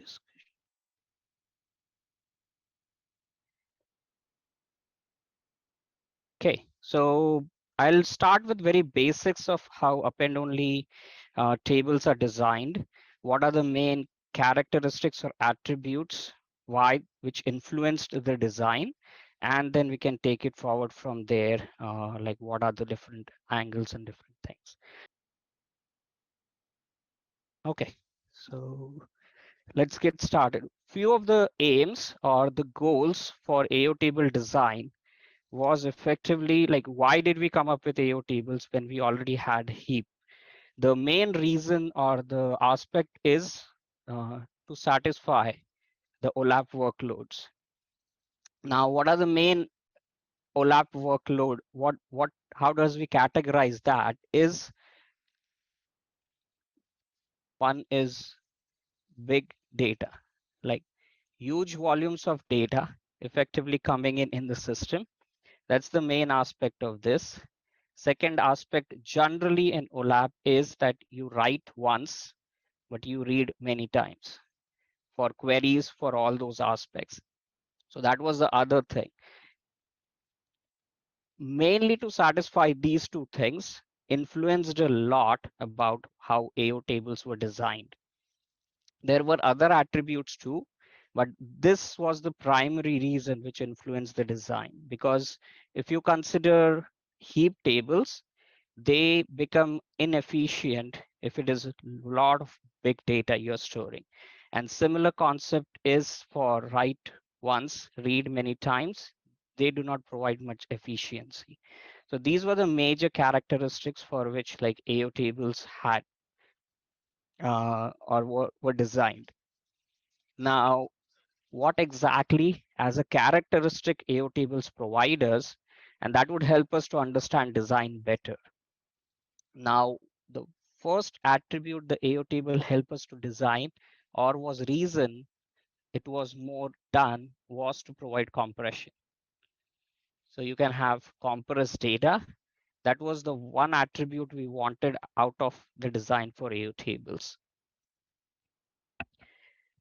discussion. Okay, so I'll start with very basics of how append only tables are designed. What are the main characteristics or attributes why which influenced the design, and then we can take it forward from there, like what are the different angles and different things. Okay, so let's get started. Few of the aims or the goals for AO table design was effectively like, why did we come up with AO tables when we already had heap? The main reason or the aspect is to satisfy the OLAP workloads. Now, what are the main OLAP workload? How does we categorize that? Is one is big data, like huge volumes of data effectively coming in the system. That's the main aspect of this. Second aspect generally in OLAP is that you write once, but you read many times for queries for all those aspects. So that was the other thing. Mainly to satisfy these two things influenced a lot about how AO tables were designed. There were other attributes too, but this was the primary reason which influenced the design. Because if you consider heap tables, they become inefficient if it is a lot of big data you're storing. And similar concept is for write once, read many times. They do not provide much efficiency. So these were the major characteristics for which like AO tables had or were designed. Now, what exactly as a characteristic AO tables provide us, and that would help us to understand design better. Now, the first attribute the AO table help us to design or was reason it was more done was to provide compression. So you can have compressed data. That was the one attribute we wanted out of the design for AO tables.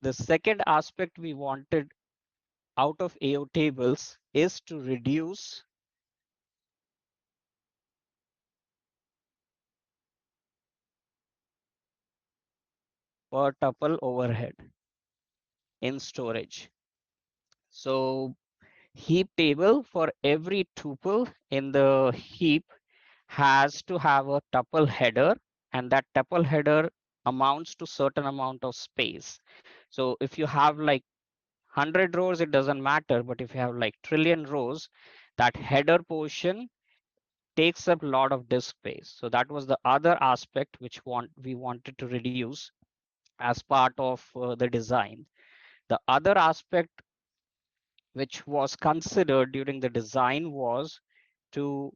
The second aspect we wanted out of AO tables is to reduce per tuple overhead in storage. So heap table for every tuple in the heap has to have a tuple header, and that tuple header amounts to certain amount of space. So if you have like 100 rows, it doesn't matter, but if you have like trillion rows, that header portion takes up a lot of disk space. So that was the other aspect which we wanted to reduce as part of the design. The other aspect which was considered during the design was to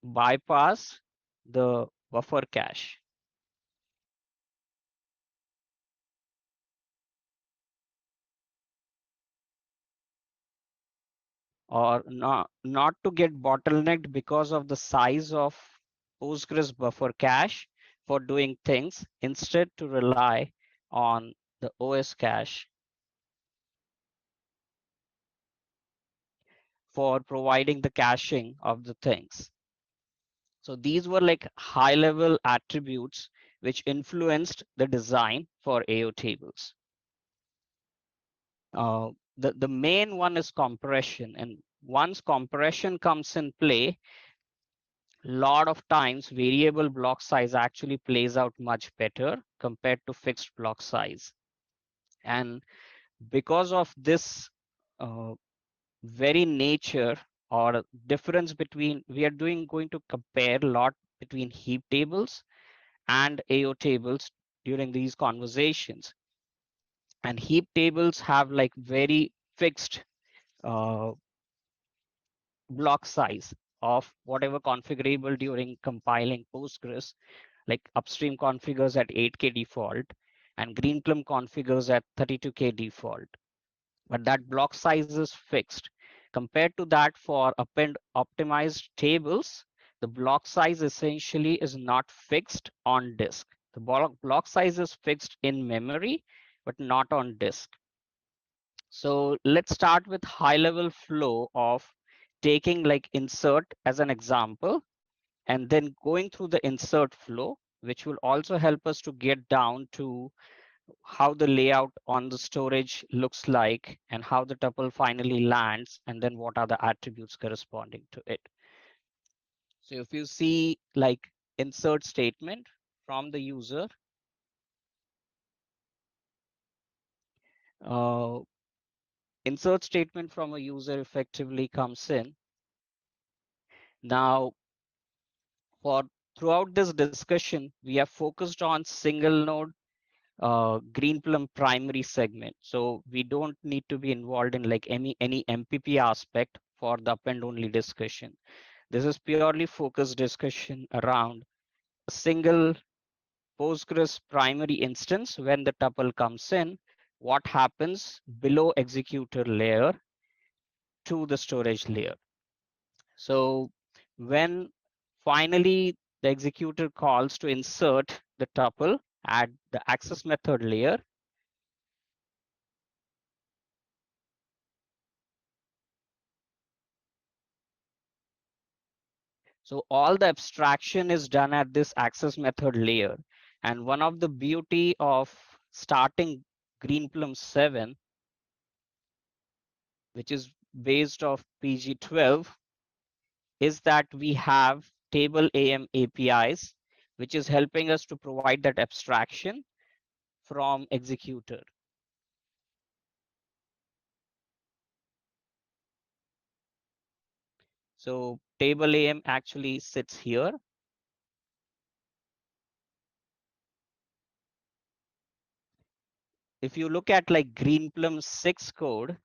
bypass the buffer cache, or not to get bottlenecked because of the size of Postgres buffer cache for doing things, instead to rely on the OS cache for providing the caching of the things. So these were like high level attributes which influenced the design for AO tables. Uh, the main one is compression, and once compression comes in play, lot of times variable block size actually plays out much better compared to fixed block size. And because of this uh, very nature or difference between, we are going to compare a lot between heap tables and AO tables during these conversations. And heap tables have like very fixed uh, block size of whatever configurable during compiling Postgres, like upstream configures at 8K default and Greenplum configures at 32K default. But that block size is fixed. Compared to that, for append optimized tables, the block size essentially is not fixed on disk. The block size is fixed in memory, but not on disk. So let's start with high level flow of taking like insert as an example, and then going through the insert flow, which will also help us to get down to how the layout on the storage looks like and how the tuple finally lands, and then what are the attributes corresponding to it. So if you see like insert statement from the user, uh, insert statement from a user effectively comes in. Now, for throughout this discussion, we have focused on single node Greenplum primary segment. So we don't need to be involved in like any MPP aspect for the append only discussion. This is purely focused discussion around a single Postgres primary instance. When the tuple comes in, what happens below executor layer to the storage layer. So when finally the executor calls to insert the tuple at the access method layer, so all the abstraction is done at this access method layer. And one of the beauty of starting Greenplum 7, which is based off PG12, is that we have table AM APIs, which is helping us to provide that abstraction from executor. So table AM actually sits here. If you look at like Greenplum 6 code,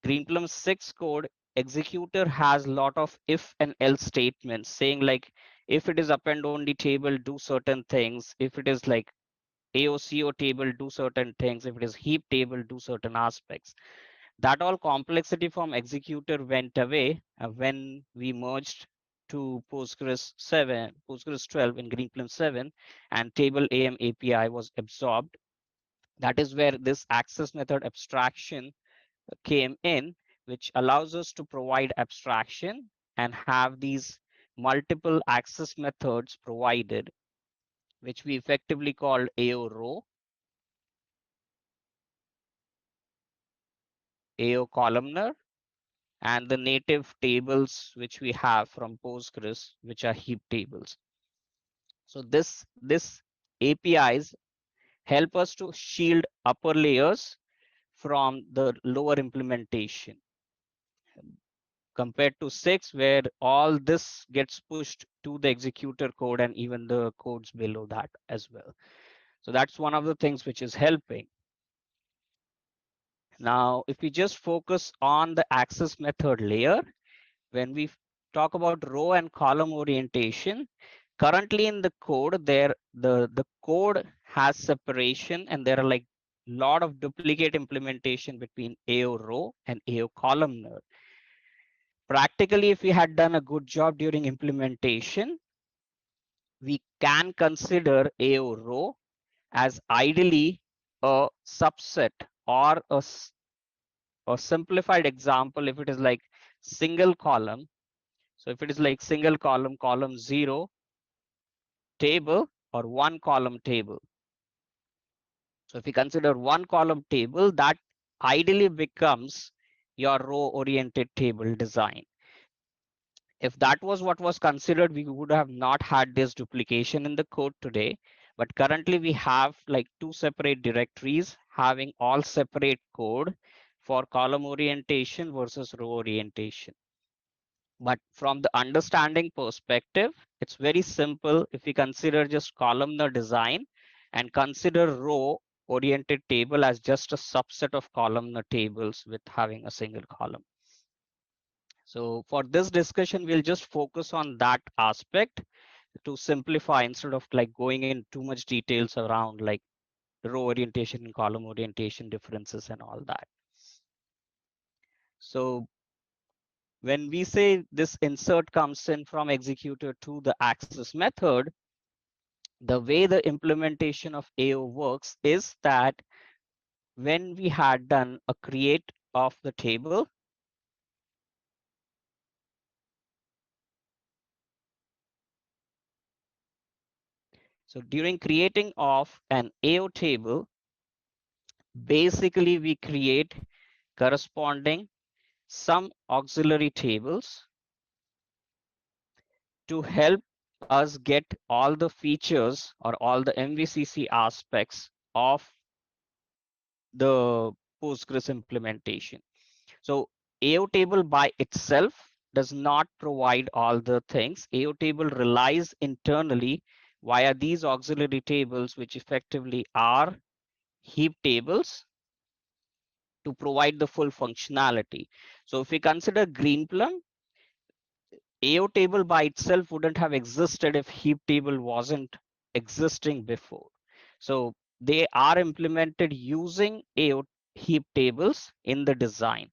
Greenplum 6 code, executor has a lot of if and else statements saying like, if it is append only table, do certain things. If it is like AOCO table, do certain things. If it is heap table, do certain aspects. That all complexity from executor went away when we merged to Postgres 7, Postgres 12 in Greenplum 7, and table AM API was absorbed. That is where this access method abstraction came in, which allows us to provide abstraction and have these multiple access methods provided, which we effectively called AO row, AO columnar, and the native tables which we have from Postgres, which are heap tables. So this APIs help us to shield upper layers from the lower implementation, compared to 6, where all this gets pushed to the executor code and even the codes below that as well. So that's one of the things which is helping. Now, if we just focus on the access method layer, when we talk about row and column orientation, currently in the code, the code has separation, and there are like lot of duplicate implementation between AO row and AO columnar. Practically, if we had done a good job during implementation, we can consider AO row as ideally a subset or a simplified example if it is like single column. So if it is like single column, column 0 table or one column table. So if you consider one column table, that ideally becomes your row oriented table design. If that was what was considered, we would have not had this duplication in the code today. But currently we have like two separate directories having all separate code for column orientation versus row orientation. But from the understanding perspective, it's very simple if we consider just columnar design and consider row oriented table as just a subset of columnar tables with having a single column. So for this discussion, we'll just focus on that aspect to simplify instead of like going in too much details around like row orientation and column orientation differences and all that. So when we say this insert comes in from executor to the access method, The way the implementation of AO works is that when we had done a create of the table, so during creating of an AO table, basically we create corresponding some auxiliary tables to help us get all the features or all the MVCC aspects of the Postgres implementation. So AO table by itself does not provide all the things. AO table relies internally via these auxiliary tables, which effectively are heap tables, to provide the full functionality. So if we consider Greenplum, AO table by itself wouldn't have existed if heap table wasn't existing before. So they are implemented using AO heap tables in the design.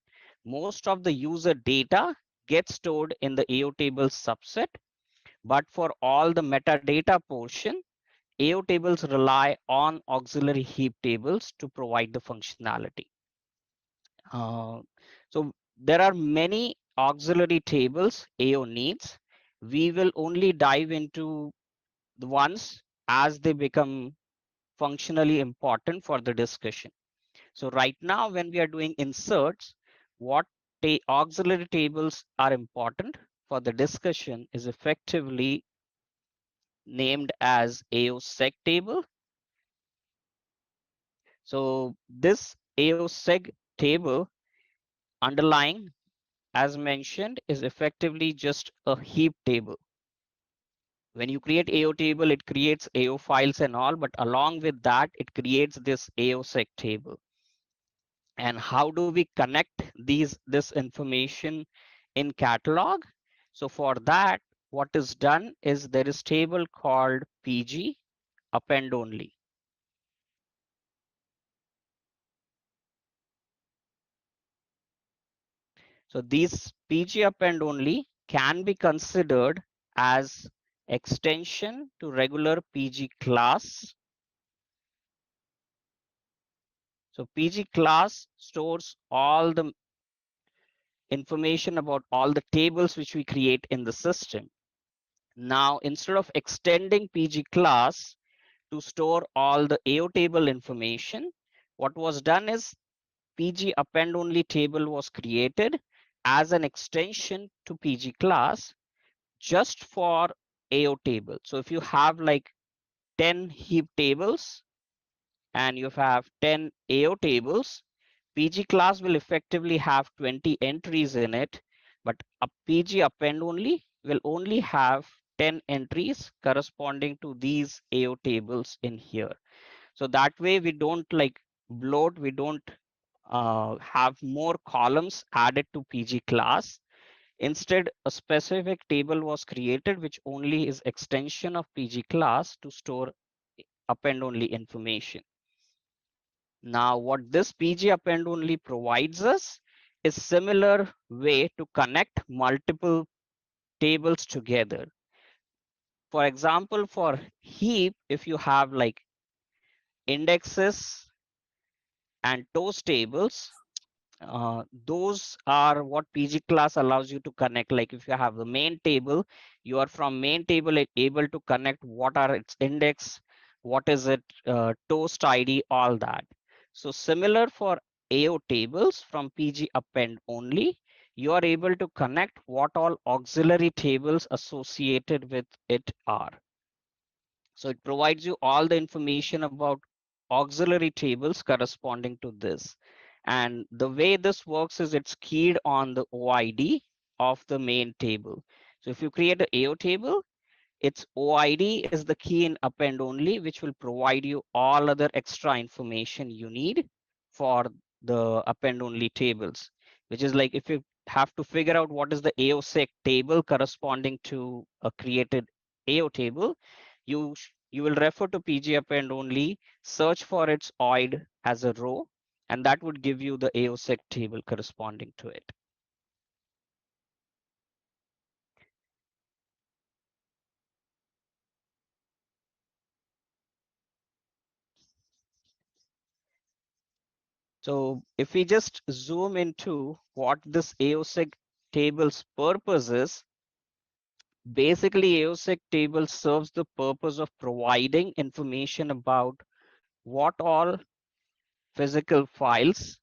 Most of the user data gets stored in the AO table subset, but for all the metadata portion, AO tables rely on auxiliary heap tables to provide the functionality. Uh, so there are many auxiliary tables AO needs. We will only dive into the ones as they become functionally important for the discussion. So right now, when we are doing inserts, what auxiliary tables are important for the discussion is effectively named as AO-seg table. So this AO-seg table underlying, as mentioned, is effectively just a heap table. When you create AO table, it creates AO files and all, but along with that, it creates this AO-seg table. And how do we connect this information in catalog? So for that, what is done is there is table called PG append only. So these PG append only can be considered as extension to regular PG class. So PG class stores all the information about all the tables which we create in the system. Now, instead of extending PG class to store all the AO table information, what was done is PG append only table was created as an extension to PG class just for AO table. So if you have like 10 heap tables and you have 10 AO tables, PG class will effectively have 20 entries in it, but a PG append only will only have 10 entries corresponding to these AO tables in here. So that way we don't like bloat, we don't have more columns added to PG class. Instead, a specific table was created which only is extension of PG class to store append only information. Now, what this PG append only provides us is similar way to connect multiple tables together. For example, for heap, if you have like indexes and toast tables, those are what PG class allows you to connect. Like if you have the main table, you are from main table able to connect what are its index, what is it, toast ID, all that. So similar for AO tables from PG append only, you are able to connect what all auxiliary tables associated with it are. So it provides you all the information about auxiliary tables corresponding to this. And the way this works is it's keyed on the OID of the main table. So if you create an AO table, its OID is the key in append only, which will provide you all other extra information you need for the append only tables, which is like if you have to figure out what is the AO-seg table corresponding to a created AO table, you will refer to PG append only, search for its OID as a row, and that would give you the AO-seg table corresponding to it. So if we just zoom into what this AOSIG table's purpose is, basically AOSIG table serves the purpose of providing information about what all physical files,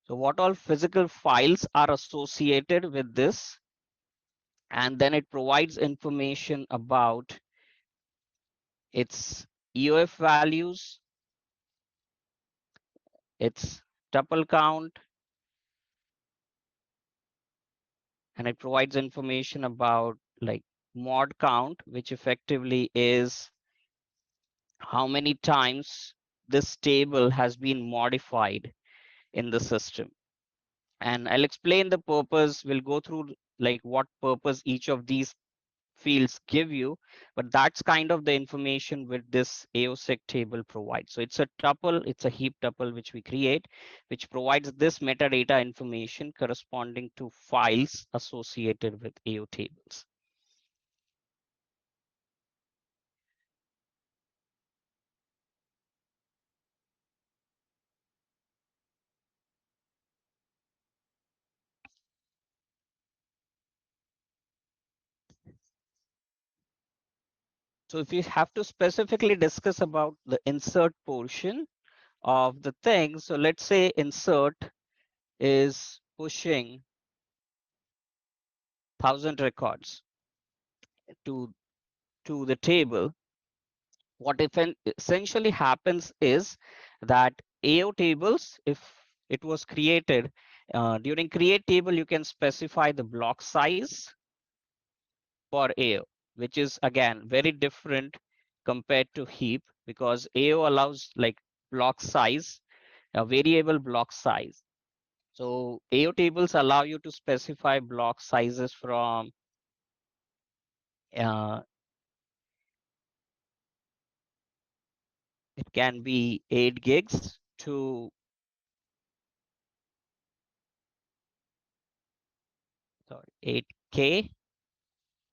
so what all physical files are associated with this, and then it provides information about its EOF values, its tuple count, and it provides information about like mod count, which effectively is how many times this table has been modified in the system. And I'll explain the purpose. We'll go through like what purpose each of these fields give you, but that's kind of the information with this AOSIG table provides. So it's a tuple, it's a heap tuple which we create, which provides this metadata information corresponding to files associated with AO tables. So if you have to specifically discuss about the insert portion of the thing, so let's say insert is pushing 1,000 records to the table. What essentially happens is that AO tables, if it was created during create table, you can specify the block size for AO, which is again very different compared to heap, because AO allows like block size, a variable block size. So AO tables allow you to specify block sizes from uh, it can be 8 gigs to 8K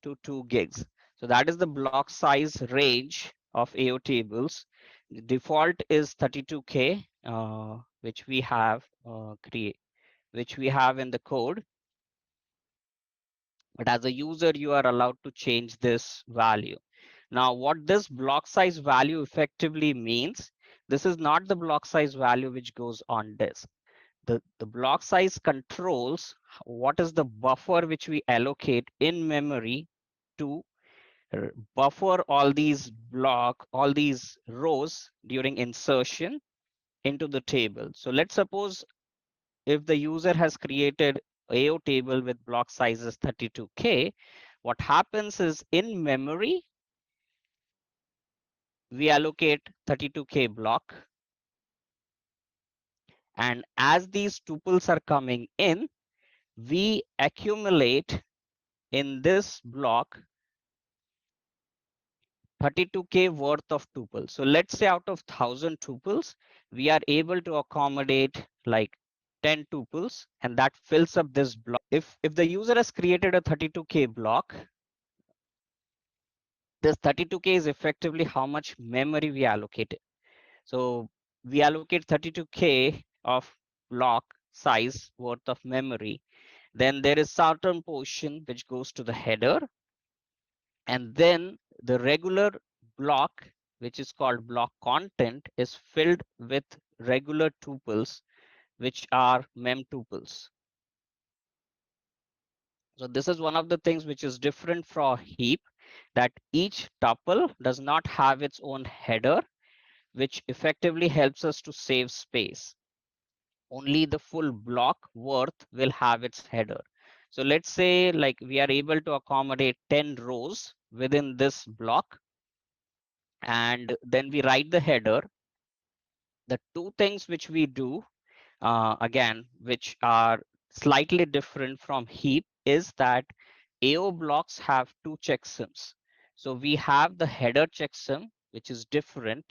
to 2 gigs. So that is the block size range of AO tables. The default is 32K, which we have which we have in the code. But as a user, you are allowed to change this value. Now, what this block size value effectively means, this is not the block size value which goes on disk. The block size controls what is the buffer which we allocate in memory to buffer all these rows during insertion into the table. So let's suppose if the user has created AO table with block sizes 32K, what happens is in memory, we allocate 32K block. And as these tuples are coming in, we accumulate in this block 32K worth of tuples. So let's say out of 1,000 tuples, we are able to accommodate like 10 tuples, and that fills up this block. If the user has created a 32K block, this 32K is effectively how much memory we allocated. So we allocate 32K of block size worth of memory. Then there is certain portion which goes to the header, and then the regular block, which is called block content, is filled with regular tuples, which are mem tuples. So this is one of the things which is different from heap, that each tuple does not have its own header, which effectively helps us to save space. Only the full block worth will have its header. So let's say like we are able to accommodate 10 rows within this block, and then we write the header. The two things which we do, again, which are slightly different from heap, is that AO blocks have two checksums. So we have the header checksum, which is different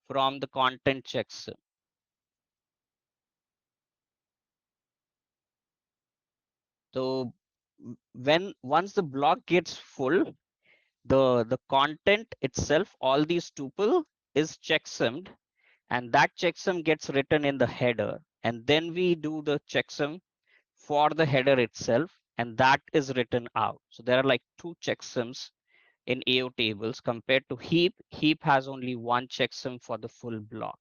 from the content checksum. So once the block gets full, the content itself, all these tuple is checksummed, and that checksum gets written in the header, and then we do the checksum for the header itself, and that is written out. So there are like two checksums in AO tables compared to heap. Heap has only one checksum for the full block.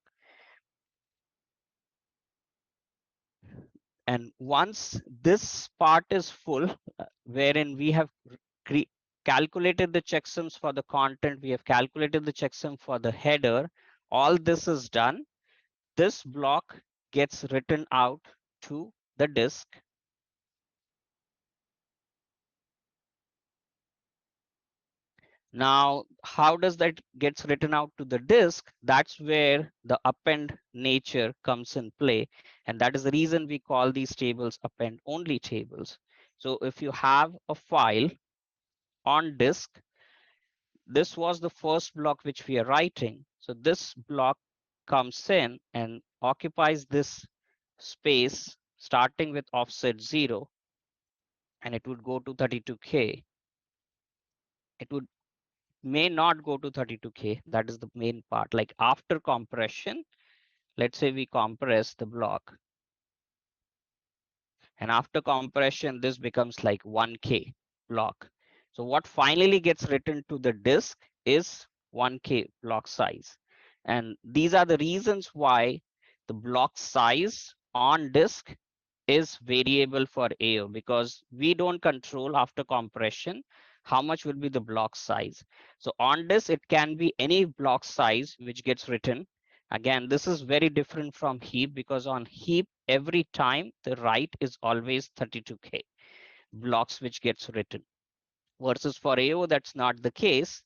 And once this part is full, wherein we have calculated the checksums for the content, we have calculated the checksum for the header, all this is done, this block gets written out to the disk. Now, how does that gets written out to the disk? That's where the append nature comes in play. And that is the reason we call these tables append only tables. So if you have a file on disk, this was the first block which we are writing. So this block comes in and occupies this space starting with offset 0, and it would go to 32K. It would may not go to 32K. That is the main part. Like after compression, let's say we compress the block, and after compression, this becomes like 1K block. So what finally gets written to the disk is 1K block size. And these are the reasons why the block size on disk is variable for AO, because we don't control after compression how much will be the block size. So on disk, it can be any block size which gets written. Again, this is very different from heap, because on heap, every time the write is always 32K blocks which gets written. Versus for AO, that's not the case.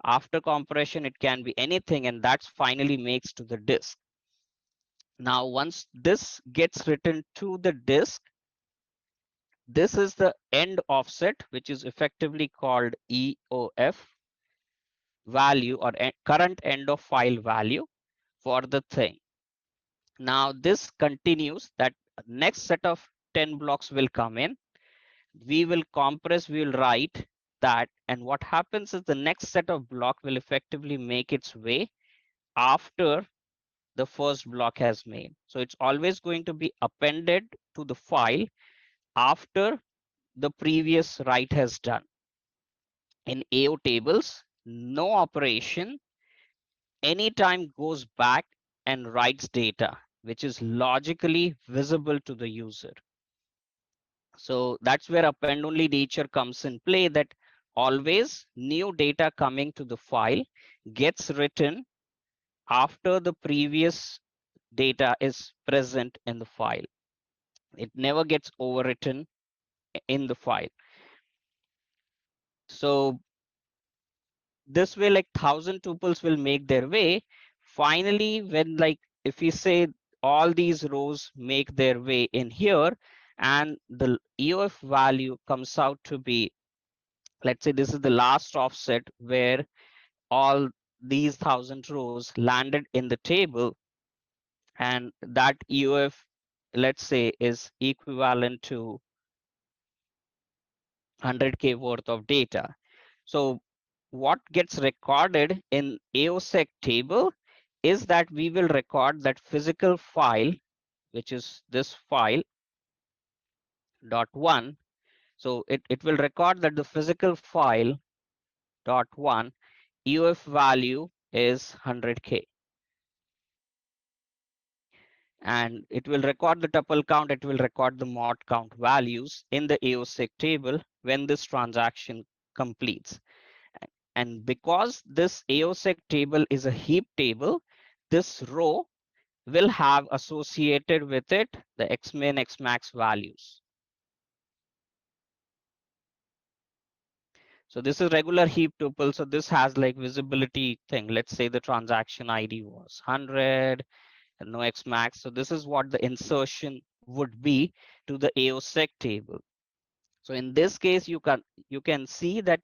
After compression, it can be anything, and that's finally makes to the disk. Now, once this gets written to the disk, this is the end offset, which is effectively called EOF value, or current end of file value for the thing. Now this continues, that next set of 10 blocks will come in. We will compress, we will write that. And what happens is the next set of block will effectively make its way after the first block has made. So it's always going to be appended to the file after the previous write has done. In AO tables, no operation anytime goes back and writes data, which is logically visible to the user. So that's where append only nature comes in play, that always new data coming to the file gets written after the previous data is present in the file. It never gets overwritten in the file. So this way, like 1,000 tuples will make their way. Finally, when like if we say all these rows make their way in here, and the EOF value comes out to be, let's say this is the last offset where all these 1,000 rows landed in the table, and that EOF, let's say, is equivalent to 100K worth of data. So what gets recorded in AOSEC table is that we will record that physical file, which is this file dot one. So it will record that the physical file dot one EOF value is 100K. And it will record the tuple count, it will record the mod count values in the AOSEC table when this transaction completes. And because this AOSEC table is a heap table, this row will have associated with it the xmin, xmax values. So this is regular heap tuple. So this has like visibility thing. Let's say the transaction ID was 100 and no xmax. So this is what the insertion would be to the AOSEC table. So in this case, you can see that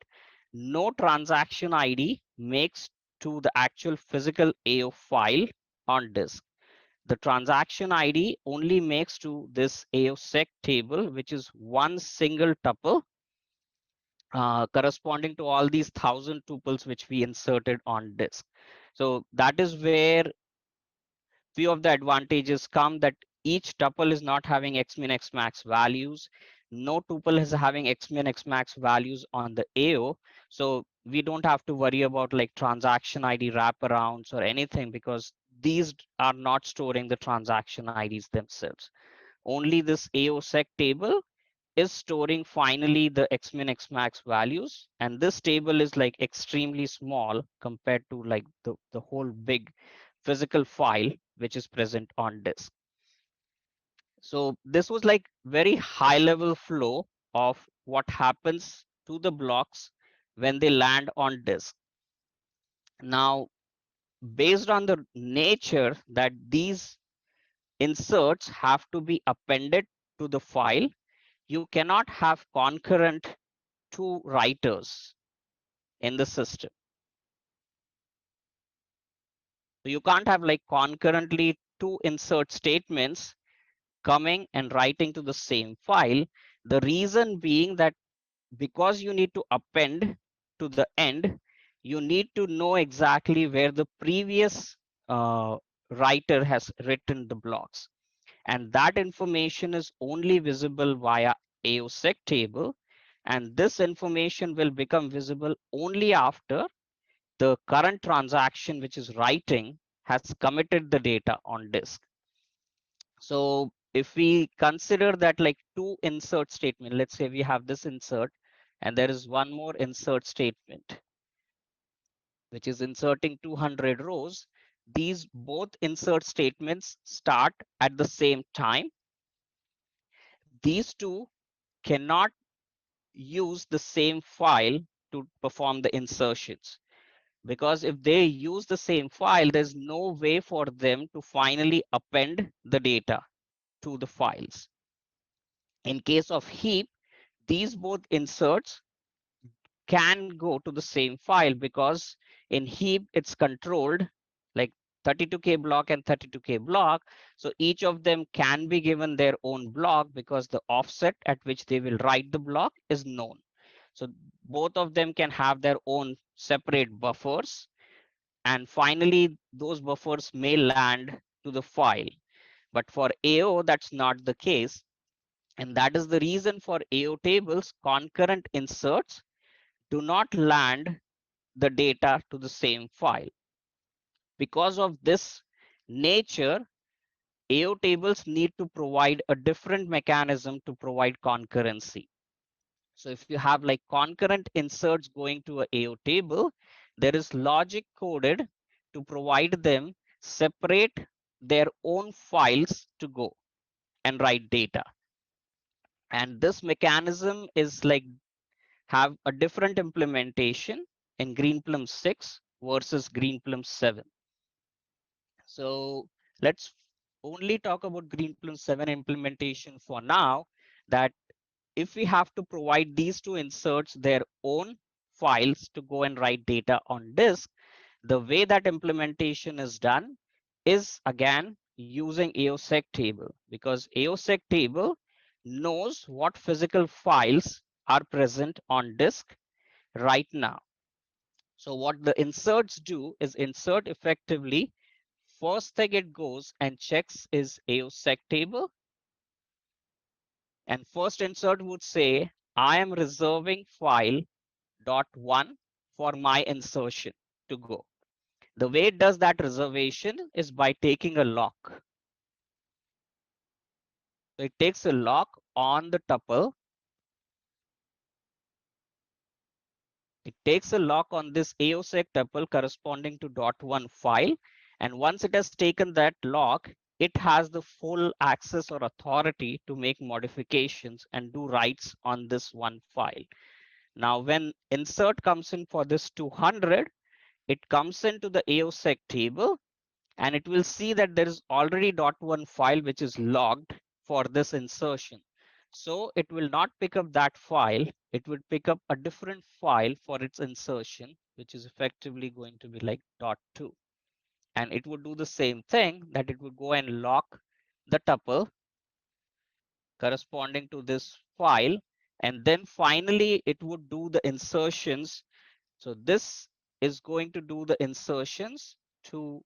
no transaction ID makes to the actual physical AO file on disk. the transaction ID only makes to this AOSEC table, which is one single tuple corresponding to all these 1,000 tuples which we inserted on disk. So that is where few of the advantages come, that each tuple is not having xmin xmax values. No tuple is having xmin xmax values on the AO. So we don't have to worry about like transaction ID wraparounds or anything, because these are not storing the transaction IDs themselves. Only this AOSEC table is storing finally the xmin xmax values, and this table is like extremely small compared to like the whole big physical file which is present on disk. So this was like very high level flow of what happens to the blocks when they land on disk. Now, based on the nature that these inserts have to be appended to the file, you cannot have concurrent two writers in the system. So you can't have like concurrently two insert statements coming and writing to the same file. The reason being that because you need to append to the end, you need to know exactly where the previous writer has written the blocks. And that information is only visible via AOSEC table. And this information will become visible only after the current transaction which is writing has committed the data on disk. So if we consider that like two insert statement, let's say we have this insert and there is one more insert statement which is inserting 200 rows. These both insert statements start at the same time. These two cannot use the same file to perform the insertions, because if they use the same file, there's no way for them to finally append the data to the files. In case of heap, these both inserts can go to the same file, because in heap it's controlled like 32K block and 32K block. So each of them can be given their own block because the offset at which they will write the block is known. So both of them can have their own separate buffers, and finally those buffers may land to the file. But for AO, that's not the case. And that is the reason for AO tables, concurrent inserts do not land the data to the same file. Because of this nature, AO tables need to provide a different mechanism to provide concurrency. So if you have like concurrent inserts going to a AO table, there is logic coded to provide them separate their own files to go and write data. And this mechanism is like have a different implementation in Greenplum 6 versus Greenplum 7. So let's only talk about Greenplum 7 implementation for now, that if we have to provide these two inserts their own files to go and write data on disk, the way that implementation is done is again using AOSEC table, because AOSEC table knows what physical files are present on disk right now. So what the inserts do is insert effectively. First thing it goes and checks is AOSEC table. And first insert would say, I am reserving file dot one for my insertion to go. The way it does that reservation is by taking a lock. So it takes a lock on the tuple. It takes a lock on this AOSEC tuple corresponding to .1 file. And once it has taken that lock, it has the full access or authority to make modifications and do writes on this one file. Now, when insert comes in for this 200, it comes into the AOSEC table, and it will see that there is already .1 file which is logged for this insertion. So it will not pick up that file. It would pick up a different file for its insertion, which is effectively going to be like .2. and it would do the same thing, that it would go and lock the tuple corresponding to this file, and then finally it would do the insertions. So this is going to do the insertions to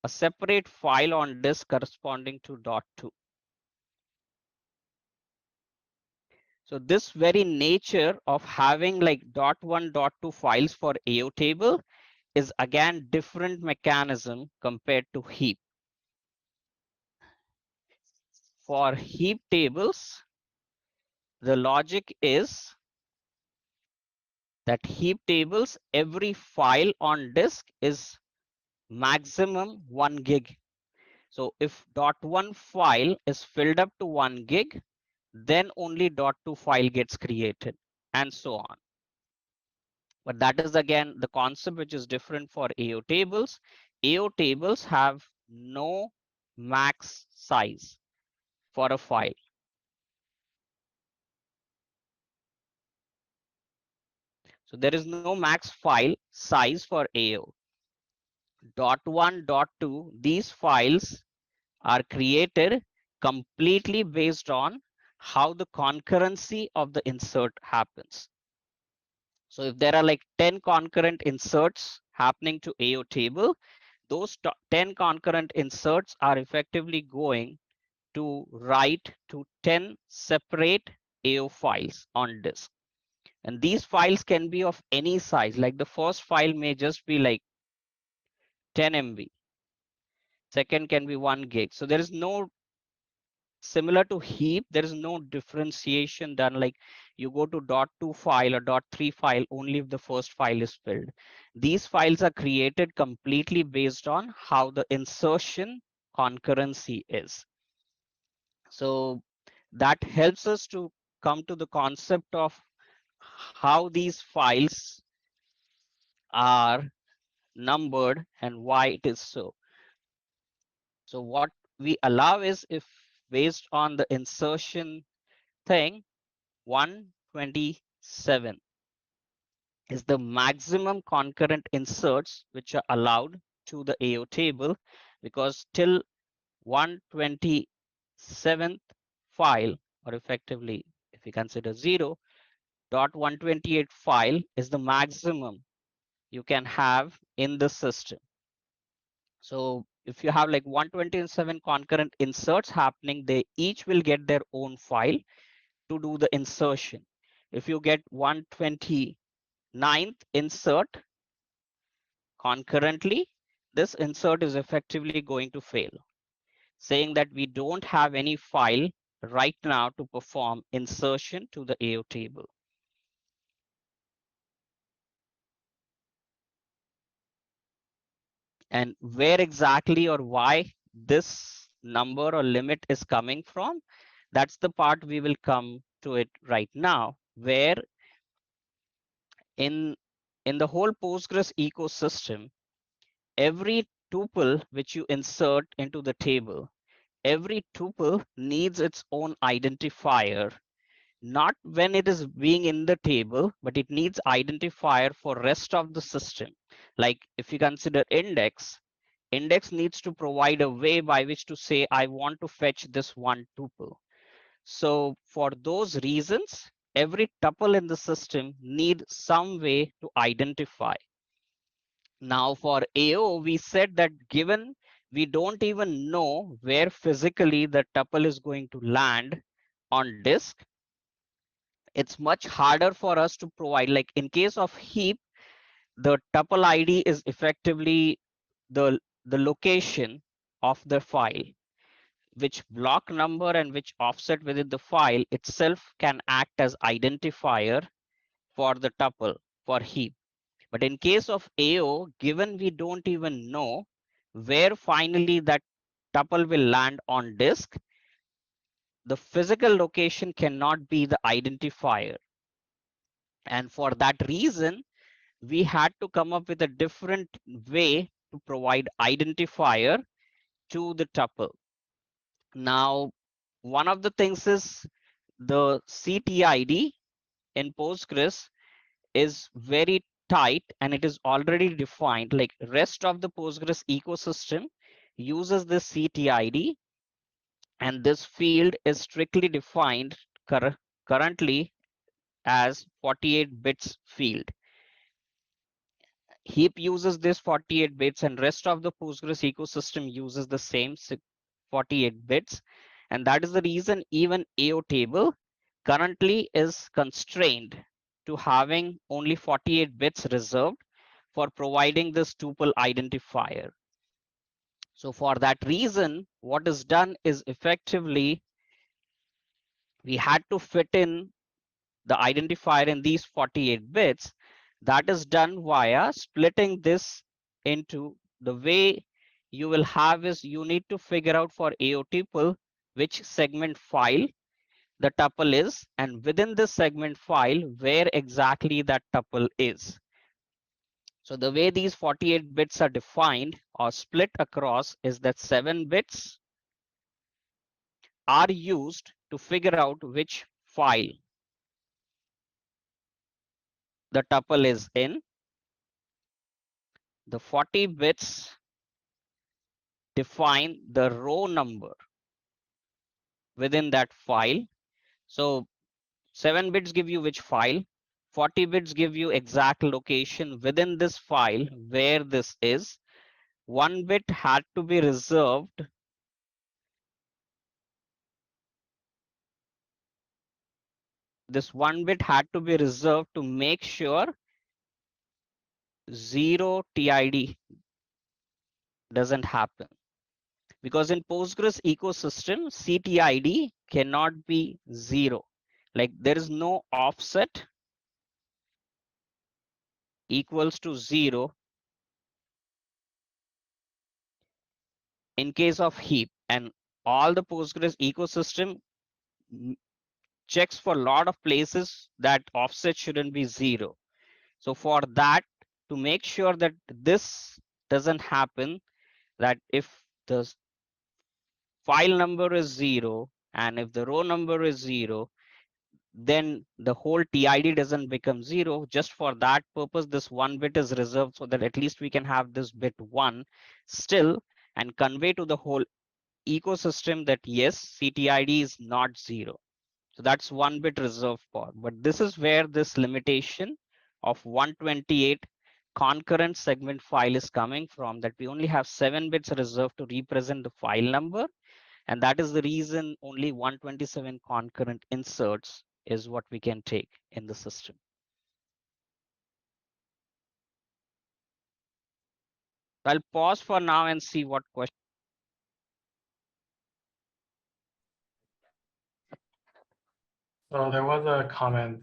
a separate file on disk corresponding to .2. So this very nature of having like .1, .2 files for AO table is again different mechanism compared to heap. For heap tables, the logic is that heap tables, every file on disk is maximum 1 gig. So if .1 file is filled up to 1 gig, then only .2 file gets created, and so on. But that is again the concept which is different for AO tables. AO tables have no max size for a file. So there is no max file size for AO. .1, .2, these files are created completely based on how the concurrency of the insert happens. So if there are like 10 concurrent inserts happening to AO table, those 10 concurrent inserts are effectively going to write to 10 separate AO files on disk. And these files can be of any size, like the first file may just be like 10 MB, second can be 1 gig. So there is no, similar to heap, there is no differentiation done like you go to .2 file or .3 file only if the first file is filled. These files are created completely based on how the insertion concurrency is. So that helps us to come to the concept of how these files are numbered and why it is so. So what we allow is, if based on the insertion thing, 127 is the maximum concurrent inserts which are allowed to the AO table, because till 127th file, or effectively if we consider 0.128 file is the maximum you can have in the system. So if you have like 127 concurrent inserts happening, they each will get their own file to do the insertion. If you get 129th insert concurrently, this insert is effectively going to fail, saying that we don't have any file right now to perform insertion to the AO table. And where exactly or why this number or limit is coming from, that's the part we will come to it right now, where in the whole Postgres ecosystem, every tuple which you insert into the table, every tuple needs its own identifier, not when it is being in the table, but it needs identifier for rest of the system. Like if you consider index needs to provide a way by which to say, I want to fetch this one tuple. So for those reasons, every tuple in the system needs some way to identify. Now for AO, we said that given we don't even know where physically the tuple is going to land on disk, it's much harder for us to provide. Like in case of heap, the tuple ID is effectively the location of the file, which block number and which offset within the file itself can act as identifier for the tuple for heap. But in case of AO, given we don't even know where finally that tuple will land on disk, the physical location cannot be the identifier. And for that reason, we had to come up with a different way to provide identifier to the tuple. Now, one of the things is the CTID in Postgres is very tight and it is already defined, like rest of the Postgres ecosystem uses this CTID, and this field is strictly defined currently as 48 bits field. Heap uses this 48 bits and rest of the Postgres ecosystem uses the same 48 bits. And that is the reason even AO table currently is constrained to having only 48 bits reserved for providing this tuple identifier. So for that reason, what is done is effectively we had to fit in the identifier in these 48 bits. That is done via splitting this into the way you will have is you need to figure out for AO tuple which segment file the tuple is, and within this segment file where exactly that tuple is. So the way these 48 bits are defined or split across is that 7 bits are used to figure out which file the tuple is in. The 40 bits define the row number within that file. So 7 bits give you which file, 40 bits give you exact location within this file where this is. 1 bit had to be reserved to make sure 0 TID doesn't happen. Because in Postgres ecosystem, CTID cannot be 0. Like there is no offset equals to 0 in case of heap, and all the Postgres ecosystem checks for a lot of places that offset shouldn't be 0. So for that, to make sure that this doesn't happen, that if the file number is 0 and if the row number is 0, then the whole TID doesn't become 0. Just for that purpose, this 1 bit is reserved so that at least we can have this bit 1 still and convey to the whole ecosystem that yes, CTID is not 0. So that's 1 bit reserved for. But this is where this limitation of 128 concurrent segment file is coming from, that we only have 7 bits reserved to represent the file number. And that is the reason only 127 concurrent inserts is what we can take in the system. I'll pause for now and see what questions. So there was a comment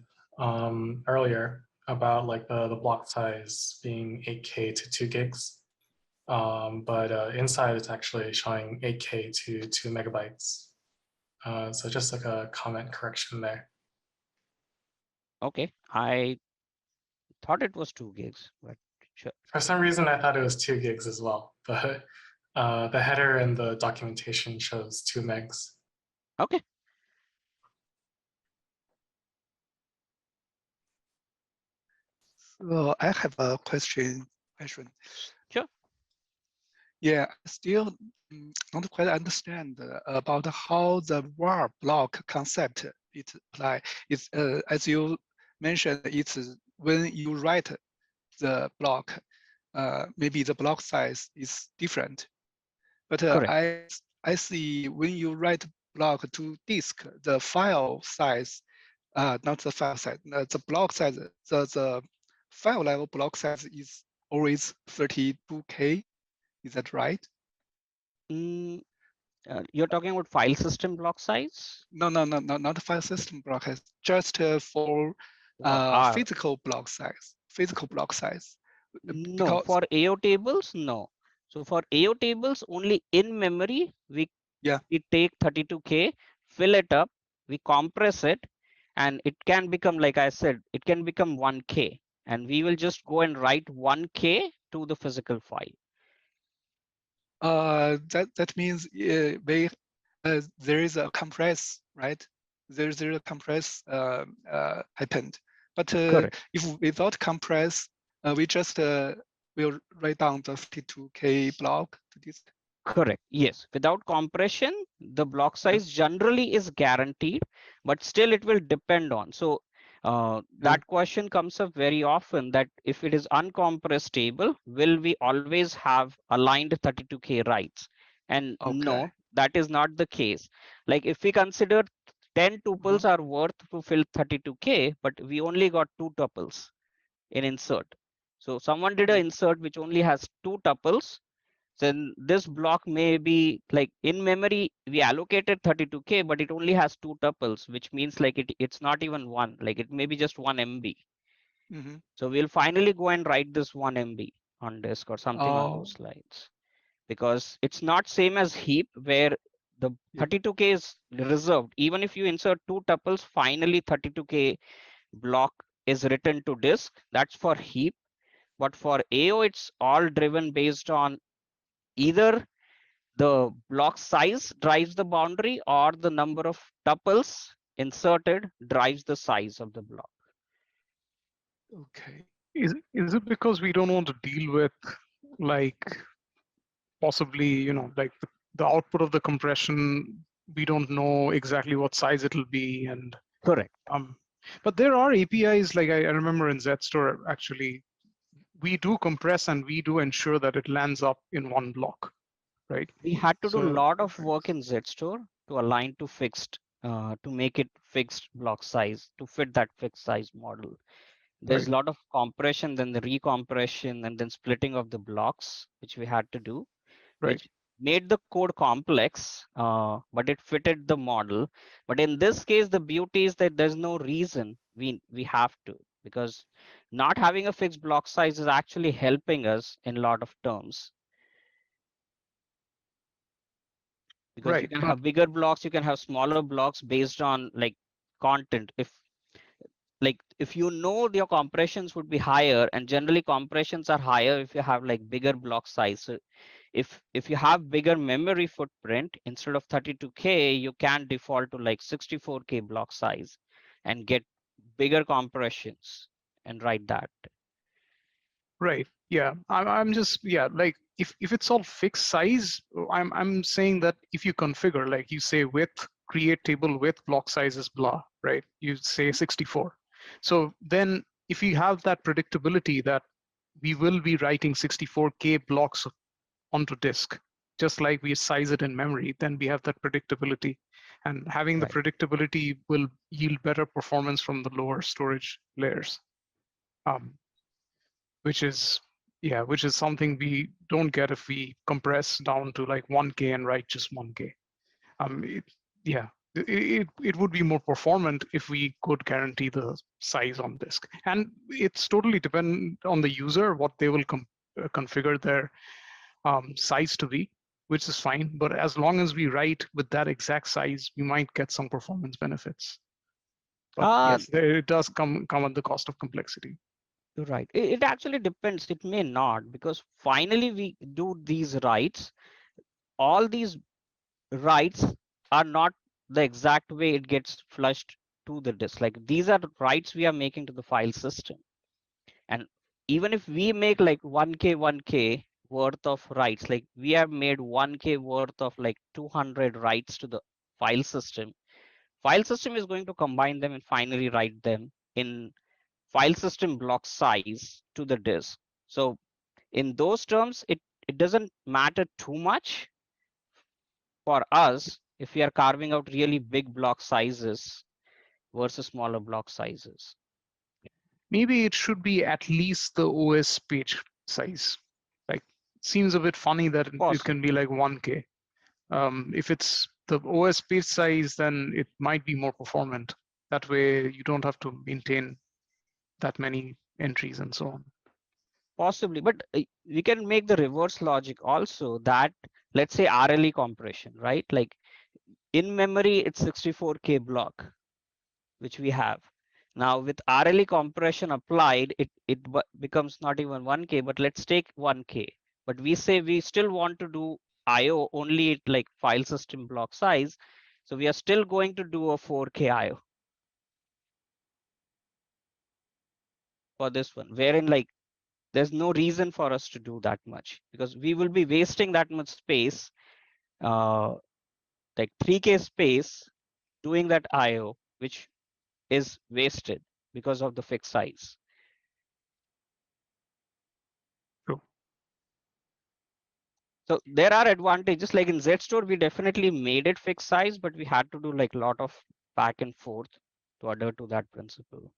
earlier about like the block size being 8K to 2 gigs. But inside it's actually showing 8K to 2 megabytes. So just like a comment correction there. Okay, I thought it was 2 gigs, but sure. For some reason, I thought it was 2 gigs as well, but the header and the documentation shows 2 megs. Okay. So I have a question, Ashwin. Sure. Yeah, I still don't quite understand about how the var block concept it apply. It's as you mentioned, it's when you write the block, maybe the block size is different. But I see when you write block to disk, the file size, not the file size, the block size, the file level block size is always 32K. Is that right? You're talking about file system block size? No, not the file system block size, just for physical block size. Physical block size. No, because, for AO tables, no. So for AO tables, only in memory, we take 32K, fill it up, we compress it, and it can become, like I said, it can become 1K. And we will just go and write 1K to the physical file. That means there is a compress, right? There's a compress append. But if without compress, We just will write down the 32K block to disk. Correct. Yes. Without compression, the block Yeah. size generally is guaranteed, but still it will depend on. So that question comes up very often, that if it is uncompressed table, will we always have aligned 32K writes? And Okay. no, that is not the case. Like if we consider 10 tuples are worth to fill 32K, but we only got 2 tuples in insert. So someone did an insert which only has 2 tuples, then this block may be like in memory we allocated 32K, but it only has 2 tuples, which means like it's not even one, like it may be just 1 MB. Mm-hmm. So we'll finally go and write this 1 MB on disk or something on Oh, those lines, because it's not same as heap where the yeah. 32K is reserved. Even if you insert 2 tuples, finally 32K block is written to disk. That's for heap. But for AO, it's all driven based on either the block size drives the boundary or the number of tuples inserted drives the size of the block. Okay. Is it because we don't want to deal with like possibly, like the output of the compression, we don't know exactly what size it'll be, and Correct. but there are APIs, like I remember in ZStore actually, we do compress and we do ensure that it lands up in one block, right? We had to do a So lot of work in ZStore to align to fixed, to make it fixed block size to fit that fixed size model. There's right, a lot of compression, then the recompression, and then splitting of the blocks, which we had to do, right. which made the code complex, but it fitted the model. But in this case, the beauty is that there's no reason we have to, because not having a fixed block size is actually helping us in a lot of terms. Because you Right. can have bigger blocks, you can have smaller blocks based on like content. If you know your compressions would be higher, and generally compressions are higher if you have like bigger block size. So if you have bigger memory footprint, instead of 32K, you can default to like 64K block size and get bigger compressions and write that. Right. Yeah. I'm just, yeah, like if it's all fixed size, I'm saying that if you configure, like you say width, create table width, block size is blah, right? You say 64. So then if you have that predictability that we will be writing 64K blocks onto disk, just like we size it in memory, then we have that predictability. And having the Right. predictability will yield better performance from the lower storage layers. Which is, yeah, which is something we don't get if we compress down to like 1K and write just 1K. It, yeah, it would be more performant if we could guarantee the size on disk. And it's totally dependent on the user, what they will configure their size to be, which is fine. But as long as we write with that exact size, we might get some performance benefits. But yes, it does come at the cost of complexity. Right. It actually depends. It may not, because finally we do these writes. All these writes are not the exact way it gets flushed to the disk. Like these are writes we are making to the file system. And even if we make like 1K worth of writes, like we have made 1K worth of like 200 writes to the file system is going to combine them and finally write them in file system block size to the disk. So in those terms, it doesn't matter too much for us if we are carving out really big block sizes versus smaller block sizes. Maybe it should be at least the OS page size. Like, seems a bit funny that it can be like 1K. If it's the OS page size, then it might be more performant. That way, you don't have to maintain that many entries and so on. Possibly, but we can make the reverse logic also, that let's say RLE compression, right? Like in memory, it's 64K block, which we have. Now with RLE compression applied, it becomes not even 1K, but let's take 1K. But we say we still want to do IO only at like file system block size. So we are still going to do a 4K IO for this one, wherein like there's no reason for us to do that much because we will be wasting that much space, like 3K space doing that IO, which is wasted because of the fixed size. True. So there are advantages. Like in ZStore, we definitely made it fixed size, but we had to do like a lot of back and forth to adhere to that principle.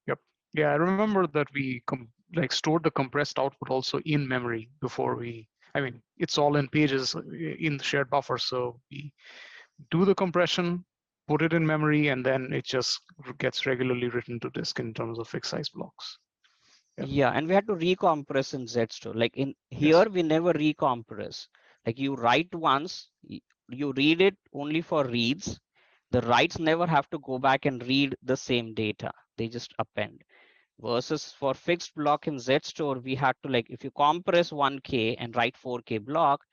Yep. Yeah, I remember that we like stored the compressed output also in memory before we. I mean, it's all in pages in the shared buffer, so we do the compression, put it in memory, and then it just gets regularly written to disk in terms of fixed size blocks. Yep. Yeah, and we had to recompress in ZStore. Like in here, Yes. we never recompress. Like you write once, you read it only for reads. The writes never have to go back and read the same data. They just append. Versus for fixed block in ZStore, we had to like, if you compress 1K and write 4K block,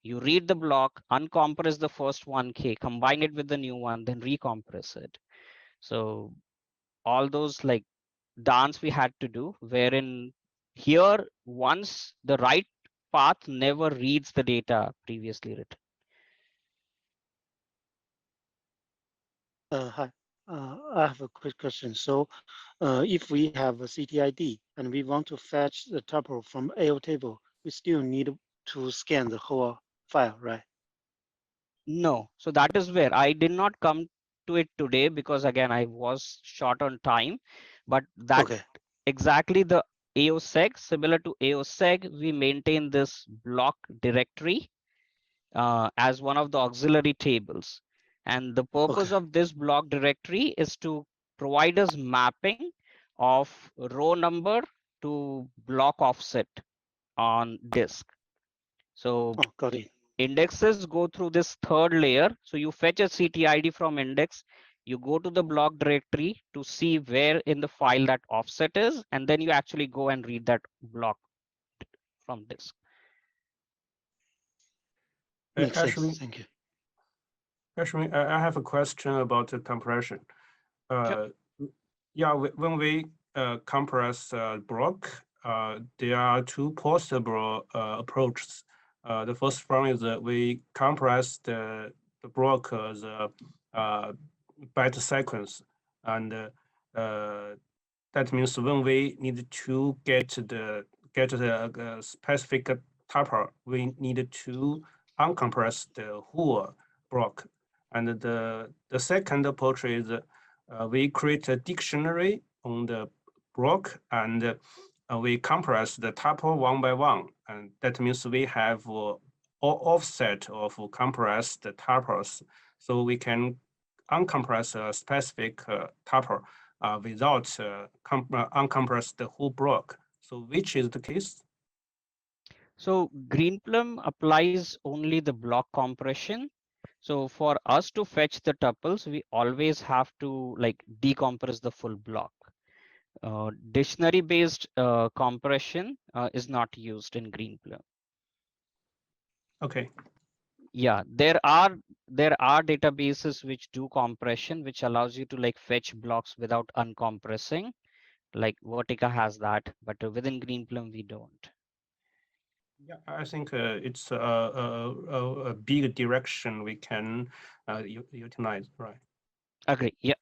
you read the block, uncompress the first 1K, combine it with the new one, then recompress it. So all those like dance we had to do, wherein here, once the right path never reads the data previously written. Hi. I have a quick question. So, if we have a CTID and we want to fetch the tuple from AO table, we still need to scan the whole file, right? No, so that is where I did not come to it today because again I was short on time, but that Okay. exactly the AOSEG, similar to AOSEG, we maintain this block directory as one of the auxiliary tables. And the purpose Okay. of this block directory is to provide us mapping of row number to block offset on disk. So Oh, got it. indexes go through this third layer. So you fetch a CTID from index, you go to the block directory to see where in the file that offset is, and then you actually go and read that block from disk. Makes sense. Ashwin, Thank you. Ashwin, I have a question about the compression. Sure. Yeah, when we compress block, there are two possible approaches. The first one is that we compress the block the byte sequence, and that means when we need to get the specific tuple, we need to uncompress the whole block. And the second approach is we create a dictionary on the block, and we compress the tuple one by one. And that means we have offset of compressed tuples, so we can uncompress a specific tuple without uncompress the whole block. So which is the case? So Greenplum applies only the block compression. So for us to fetch the tuples, we always have to like decompress the full block. Dictionary based compression is not used in Greenplum. Okay. Yeah, there are databases which do compression, which allows you to like fetch blocks without uncompressing. Like Vertica has that, but within Greenplum we don't. Yeah, I think it's a big direction we can utilize, right? Agree. Yeah.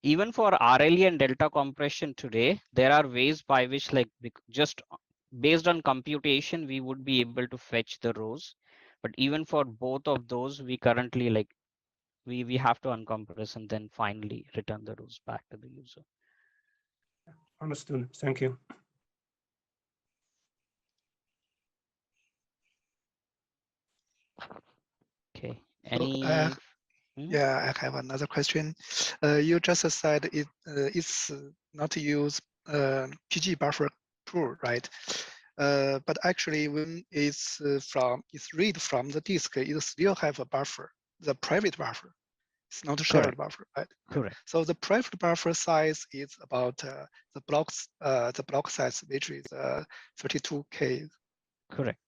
Even for RLE and delta compression today, there are ways by which like just based on computation, we would be able to fetch the rows. But even for both of those, we currently like we have to uncompress and then finally return the rows back to the user. Understood. Thank you. Okay. So, Any? yeah, I have another question. You just said it's not use PG buffer tool, right? But actually, when it's read from the disk, it still have a buffer, the private buffer. It's not a shared Correct. buffer, right? Correct. So the private buffer size is about the block size, which is 32K. Correct.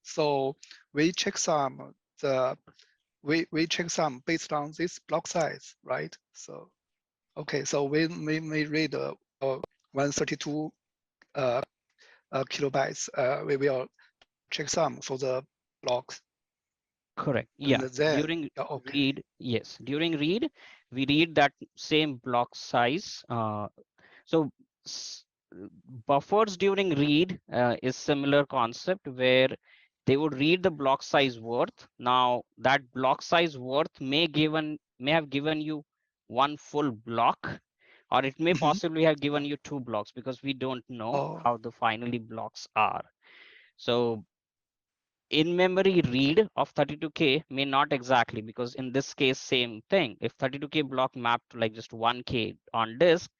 So we check some we check some based on this block size, right? So Okay, so we may read 132 kilobytes. We will check some for the blocks. Correct. And Yeah. then, During yeah, okay. read, yes. During read, we read that same block size. So buffers during read is similar concept where they would read the block size worth. Now that block size worth may have given you one full block, or it may Mhm. possibly have given you two blocks, because we don't know Oh, how the finally blocks are. So in memory read of 32K may not exactly, because in this case, same thing. If 32K block mapped to like just 1K on disk,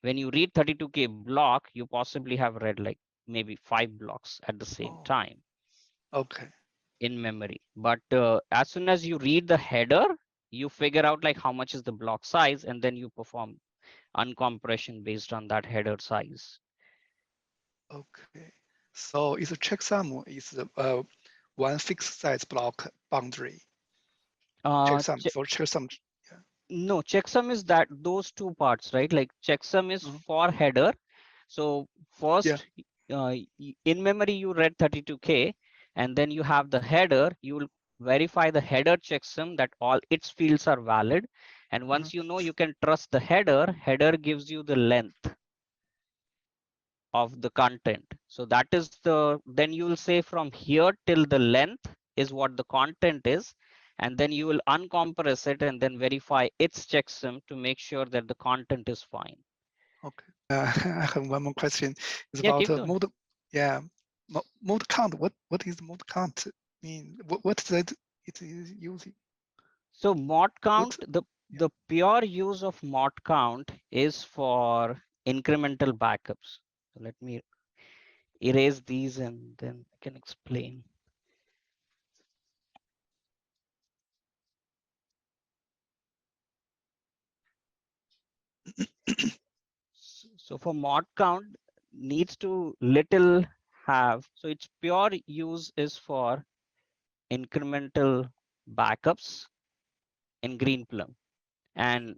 when you read 32K block, you possibly have read like maybe 5 blocks at the same oh, time okay. in memory. But as soon as you read the header, you figure out like how much is the block size, and then you perform uncompression based on that header size. Okay. So it's a checksum is one fixed size block boundary. Uh, Checksum for checksum. Yeah. No, checksum is that those two parts, right? Like checksum is Mhm. for header. So Yeah. first, in memory, you read 32K, and then you have the header. You will verify the header checksum that all its fields are valid. And Uh-huh. once you know you can trust the header, header gives you the length of the content. So that is then you will say from here till the length is what the content is. And then you will uncompress it and then verify its checksum to make sure that the content is fine. Okay. I have one more question. It's Yeah, about keep going. mode. Yeah. Mode count. What is mode count mean? What that it is using? So mod count, What? Yeah. the pure use of mod count is for incremental backups. So let me erase these and then I can explain. So for mod count needs to little have, so its pure use is for incremental backups in Greenplum. And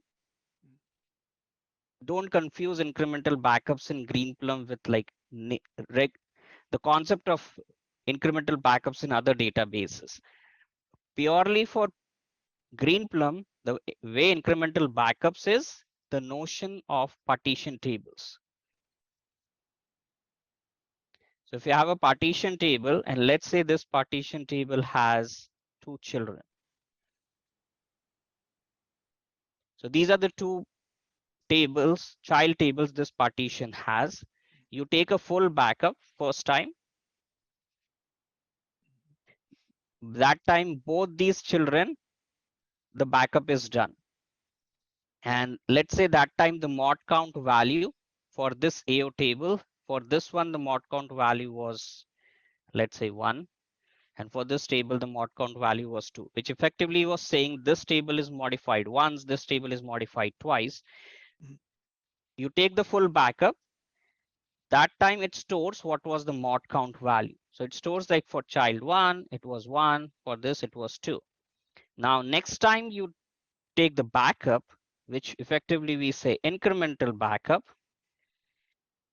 don't confuse incremental backups in Greenplum with like the concept of incremental backups in other databases. Purely for Greenplum, the way incremental backups is the notion of partition tables. So if you have a partition table, and let's say this partition table has 2 children. So these are the 2 child tables this partition has. You take a full backup first time. That time, both these children, the backup is done. And let's say that time the mod count value for this AO table, for this one, the mod count value was, let's say 1. And for this table, the mod count value was 2, which effectively was saying this table is modified once, this table is modified twice. Mhm. You take the full backup. That time it stores what was the mod count value. So it stores like for child 1, it was 1. For this, it was 2. Now, next time you take the backup, which effectively we say incremental backup,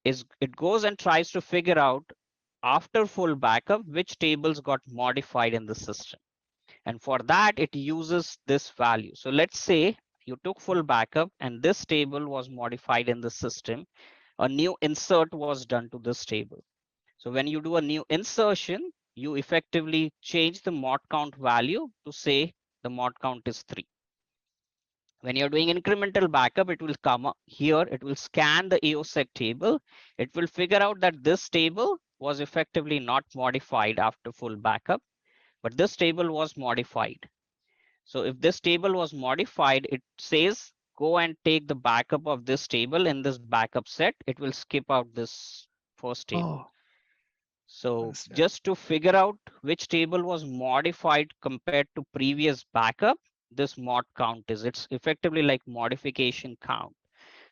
is it goes and tries to figure out after full backup which tables got modified in the system. And for that, it uses this value. So let's say you took full backup and this table was modified in the system. A new insert was done to this table. So when you do a new insertion, you effectively change the mod count value to say the mod count is 3. When you're doing incremental backup, it will come up here, it will scan the AOSEC table. It will figure out that this table was effectively not modified after full backup, but this table was modified. So if this table was modified, it says, go and take the backup of this table in this backup set. It will skip out this first table. Oh, So understand. just to figure out which table was modified compared to previous backup, this mod count is, it's effectively like modification count.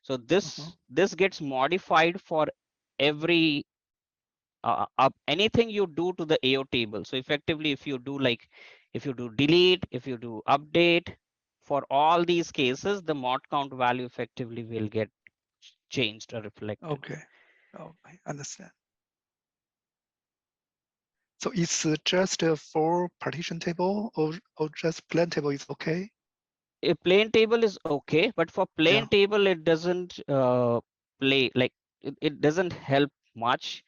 So Uh-huh. this gets modified for every anything you do to the AO table. So effectively, if you do delete, if you do update, for all these cases, the mod count value effectively will get changed or reflected. Okay. Oh, I understand. So it's just for partition table or just plain table is okay? A plain table is okay, but for plain Yeah. table, it doesn't play like it doesn't help much.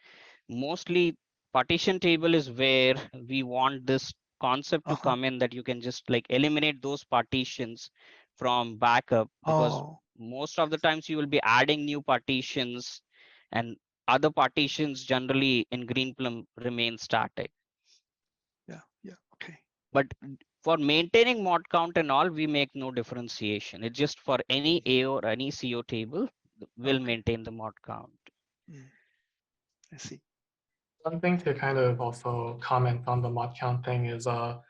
Mostly partition table is where we want this concept to come in, that you can just like eliminate those partitions from backup, because Oh, most of the times you will be adding new partitions, and other partitions generally in Greenplum remain static. yeah, okay. But for maintaining mod count and all, we make no differentiation. It's just for any A or any CO table, we'll Okay. maintain the mod count. I see. One thing to kind of also comment on the mod count thing is the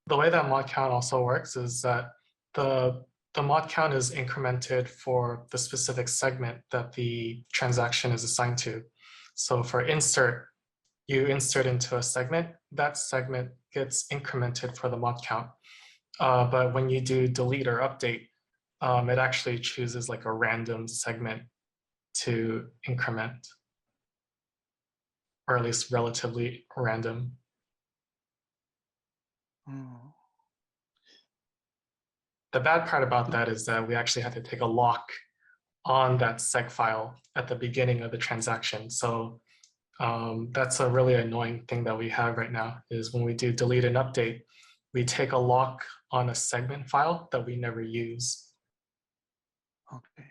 way that mod count also works is that the mod count is incremented for the specific segment that the transaction is assigned to. So for insert, you insert into a segment, that segment gets incremented for the mod count. But when you do delete or update, it actually chooses like a random segment to increment, or at least relatively random. Oh, The bad part about that is that we actually have to take a lock on that seg file at the beginning of the transaction. So that's a really annoying thing that we have right now, is when we do delete and update, we take a lock on a segment file that we never use. okay.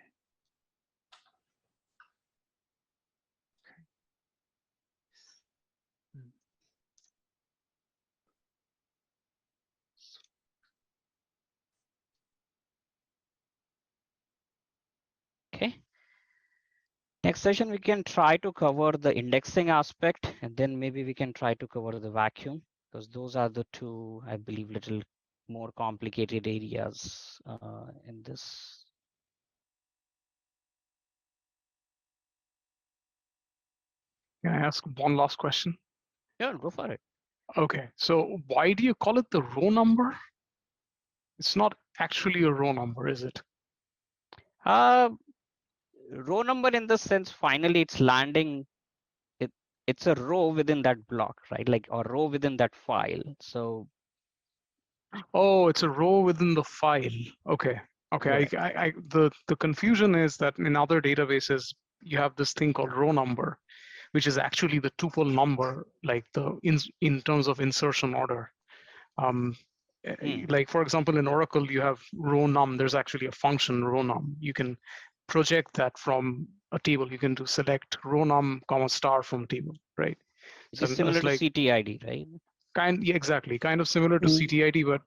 Okay. Next session, we can try to cover the indexing aspect, and then maybe we can try to cover the vacuum, because those are the two, I believe, little more complicated areas in this. Can I ask one last question? Yeah, go for it. Okay, so why do you call it the row number? It's not actually a row number, is it? Row number in the sense, finally, it's landing. It's a row within that block, right? Like a row within that file. So Oh, it's a row within the file. Okay. Okay. correct. The confusion is that in other databases, you have this thing called row number, which is actually the tuple number, like the in terms of insertion order. Like for example, in Oracle, you have row num. There's actually a function row num. You can project that from a table. You can do select row num comma star from table, right? Which So is similar it's to like CTID, right? yeah, exactly, kind of similar to CTID, but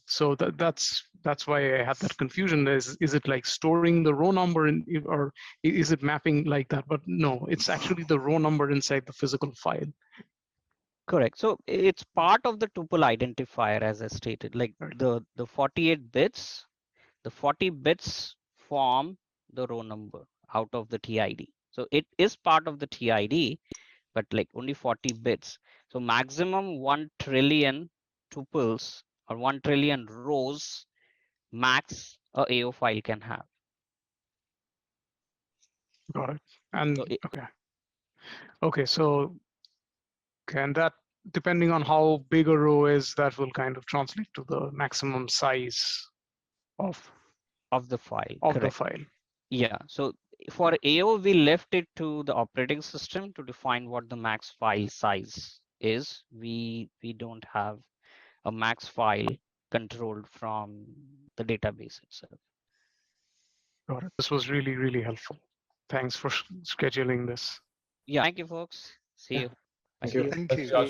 so that's why I had that confusion. Is it like storing the row number or is it mapping like that? But no, it's actually the row number inside the physical file. Correct. So it's part of the tuple identifier, as I stated, like Right. the 48 bits, the 40 bits form the row number out of the TID. So it is part of the TID, but like only 40 bits. So maximum 1 trillion tuples or 1 trillion rows max a AO file can have. Got it. And So okay, so can that, depending on how big a row is, that will kind of translate to the maximum size of the file, the correct. file. Yeah. So for AO, we left it to the operating system to define what the max file size is. We don't have a max file controlled from the database itself. Got it. This was really, really helpful. Thanks for scheduling this. Yeah. Thank you, folks. See Yeah. you. Bye. Thank you. Thank you.